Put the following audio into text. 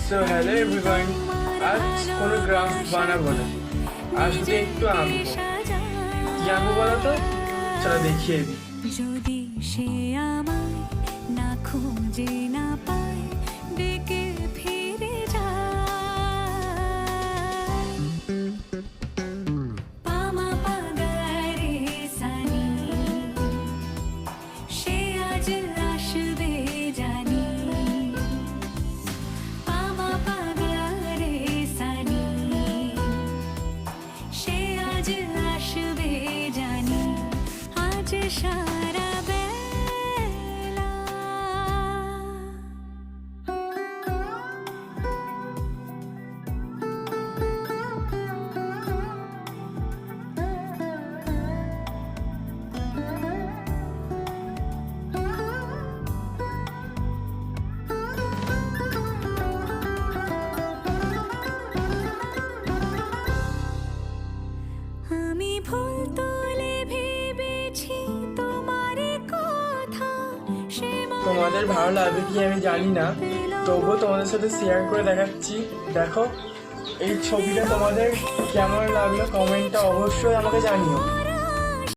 So hello everyone, আজ কোনো graph বানাবো না, আজ শুধু একটু আঁকবো। কি আঁকবো বলো তো? চলো দেখিয়ে দিই। যদি সে আমায় না খুঁজে না পায়, ডেকে ফিরে যায়। পামা পাগারে সানি, সে আজ আসবে জানি। পামা পাগারে সানি, সে আজ আসবে জানি। আজ সারা বেলা আমি ভুল তুলে ভেবেছি তোমার কথা। সে তোমাদের ভালো লাগবে কি আমি জানি না, তবুও তোমাদের সাথে শেয়ার করে দেখাচ্ছি। দেখো এই ছবিটা তোমাদের কেমন লাগলো, কমেন্টটা অবশ্যই আমাকে জানিও।